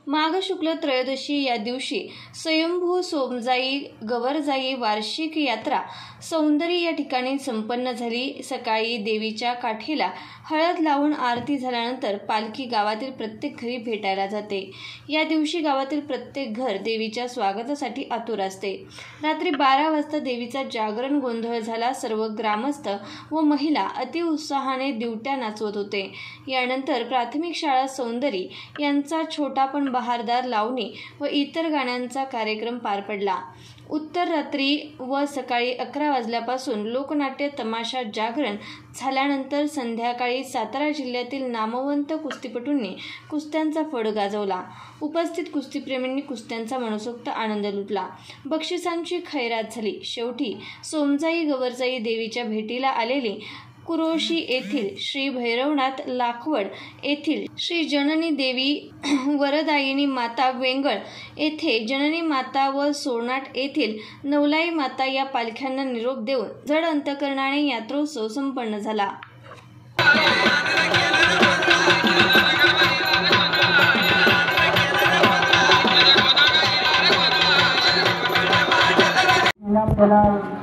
माघ शुक्ल त्रयोदशी या दिवशी स्वयंभू सोमजाई गवरजाई वार्षिक यात्रा सौंदर्य या ठिकाणी संपन्न झाली। सकाळी देवीच्या काठीला हळद लावून आरती झाल्यानंतर पालखी गावातील प्रत्येक घरी भेटायला जाते। या दिवशी गावातील प्रत्येक घर देवीच्या स्वागतासाठी आतुर असते। रात्री 12 वाजता देवीचा जागरण गोंधळ झाला। सर्व ग्रामस्थ व महिला अतिउत्साहाने दिवट्या नाचवत होते। यानंतर प्राथमिक शाळा सौंदर्य यांचा छोटा पण बहारदार लावणी व इतर गाण्यांचा कार्यक्रम पार पडला। उत्तर रात्री व सकाळी 11 वाजल्यापासून लोकनाट्य तमाशा जागरण झाल्यानंतर संध्याकाळी सातारा जिल्ह्यातील नामवंत कुस्तीपटूंनी कुस्त्यांचा फड गाजवला। उपस्थित कुस्तीप्रेमींनी कुस्त्यांचा मनसोक्त आनंद लुटला। बक्षिसांची खैरात झाली। शेवटी सोमजाई गवरजाई देवीच्या भेटीला आलेली कुरोशी येथील श्री भैरवनाथ, लाखवड येथील श्री जननी देवी, वरदायिनी माता, वेंगळ येथे जननी माता व सोरनाट येथील नवलाई माता या पालख्यांना निरोप देऊन जड अंतकरणाने यात्रोत्सव संपन्न झाला।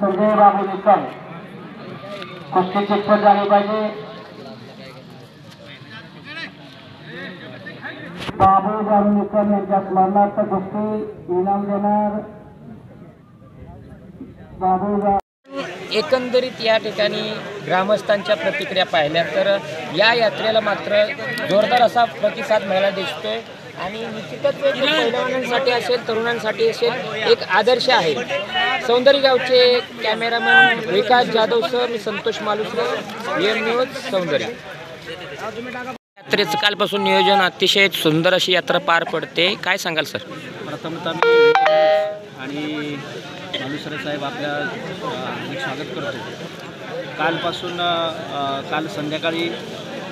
संजय बाबू निकम कुस्ती चितपट झाली पाहिजे। बाबू बाबू निकम यांच्या स्मरणार्थ कुस्ती इनाम देणार बाबू। एकंदरीत या ठिकाणी ग्रामस्थांच्या प्रतिक्रिया पाहिल्या तर या यात्रेला मात्र जोरदार असा प्रतिसाद मिळाला दिसतोय आणि निश्चितच पहिलवानांसाठी असेल, तरुणांसाठी असेल एक आदर्श आहे। सौंदर्य गावचे कॅमेरामॅन विकास जाधव सर, मी संतोष मालुसरे, एम न्यूज सौंदर्य। यात्रेचं कालपासून नियोजन अतिशय सुंदर अशी यात्रा पार पडते, काय सांगाल सर? प्रथमतः मी आणि मालुसरे साहेब आपल्या स्वागत करतो। काल संध्याकाळी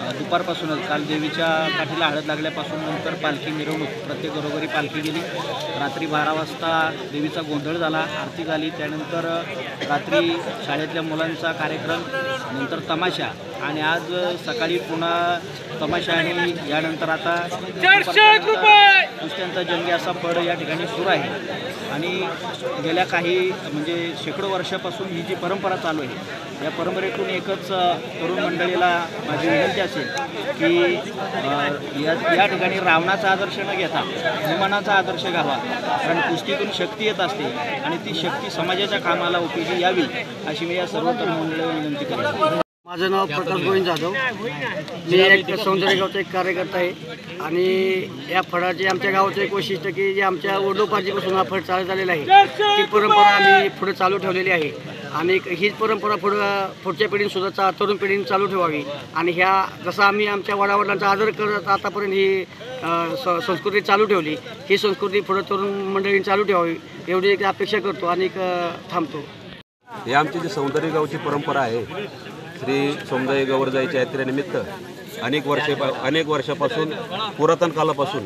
दुपारपासूनच काल देवीच्या काठीला हळद लागल्यापासून नंतर पालखी मिरवणूक प्रत्येक घरोघरी पालखी गेली। रात्री 12 वाजता देवीचा गोंधळ झाला, आरती झाली, त्यानंतर रात्री शाळेतल्या मुलांचा कार्यक्रम, नंतर तमाशा आणि आज सकाळी पुन्हा तमाशा आणि यानंतर आता कुस्त्यांचा जंगी असा फड या ठिकाणी सुरू आहे। आणि गेल्या काही म्हणजे शेकडो वर्षापासून ही जी परंपरा चालू आहे या परंपरेतून एकच तरुण मंडळीला माझी विनंती असेल की या ठिकाणी रावणाचा आदर्श न घेता हनुमानाचा आदर्श घ्यावा, कारण कुस्तीतून शक्ती येत असते आणि ती शक्ती समाजाच्या कामाला उपयोगी यावी अशी मी या सर्व तरुण मंडळीला विनंती करतो। माझं नाव प्रकाश गोविंद जाधव, मी एक सौंदर्य गावचा एक कार्यकर्ता आहे आणि या फळाचे आमच्या गावाचं एक वैशिष्ट्य की जे आमच्या वडिलोपार्जीपासून हा फळ चालत आलेला आहे ती परंपरा आम्ही पुढे चालू ठेवलेली आहे आणि हीच परंपरा पुढच्या पिढीसुद्धा तरुण पिढीने चालू ठेवावी आणि ह्या जसं आम्ही आमच्या वडावडिलांचा आदर करत आतापर्यंत ही संस्कृती चालू ठेवली, ही संस्कृती पुढे तरुण मंडळींनी चालू ठेवावी एवढी एक अपेक्षा करतो आणि थांबतो। हे आमची जी सौंदर्य गावची परंपरा आहे, श्री सोमजाई गवरजाईच्या यात्रेनिमित्त अनेक वर्षापासून पुरातन कालापासून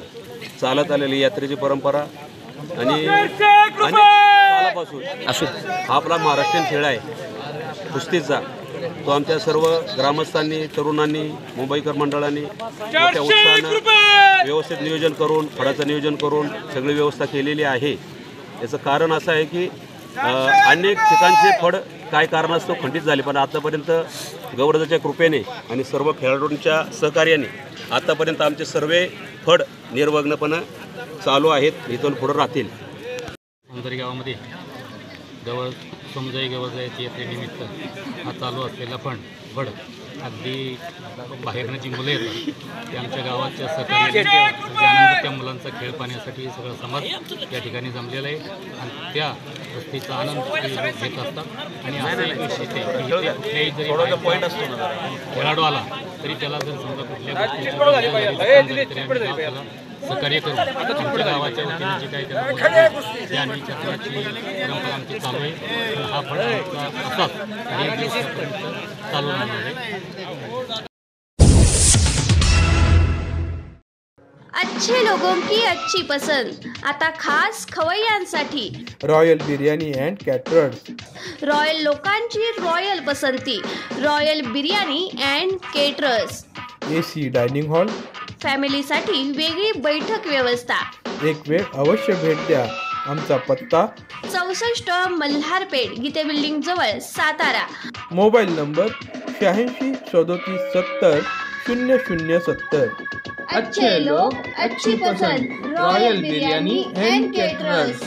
चालत आलेली यात्रेची परंपरा आणि अनेक कालापासून हा आपला महाराष्ट्रीयन खेळ आहे कुस्तीचा, तो आमच्या सर्व ग्रामस्थांनी, तरुणांनी, मुंबईकर मंडळांनी मोठ्या उत्साहानं व्यवस्थित नियोजन करून, फळाचं नियोजन करून सगळी व्यवस्था केलेली आहे। याचं कारण असं आहे की अनेक ठिकाणचे फड काय कारणास्तव खंडित झाले, पण आतापर्यंत गवरजाच्या कृपेने आणि सर्व खेळाडूंच्या सहकार्याने आतापर्यंत आमचे सर्व फड निर्विघ्नपणे चालू आहेत, इथून पुढे राहतील। सौंदर्य गावामध्ये सोमजाई गवरजाईच्या यात्रेनिमित्त हा चालू असलेला फड अगदी बाहेरनं जी मुलं येतात ते आमच्या गावाच्या सहकार्याने त्यानंतर त्या मुलांचा खेळ पाहण्यासाठी सगळा समाज या ठिकाणी जमलेला आहे आणि त्या गोष्टीचा आनंद घेत असतात। आणि असं एक विशिष्ट आहे की कुठल्याही जरी खेळाडू आला तरी त्याला जर समजा कुठल्या गोष्टीला सहकार्य करून आमच्या गावाच्या वतीने जे काही त्या आणि चक्राची परंपरा आमची चालू आहे, हा फळ असाच अनेक दिवसापर्यंत चालू राहणार आहे। अच्छे लोगों की अच्छी पसंद आता खास खवय्यांसाठी royal biryani and caterers. Royal लोकांची रॉयल पसंती, royal biryani and caterers. AC dining hall, फॅमिलीसाठी वेगळी बैठक व्यवस्था। एक वेळ अवश्य भेट द्या। आमचा पत्ता 64 मल्हारपेठ गीते बिल्डिंग जवळ सातारा। Mobile number 86 37 70 0070। अच्छे लोग अच्छी पसंद, रॉयल बिर्याणी एंड केटरर्स।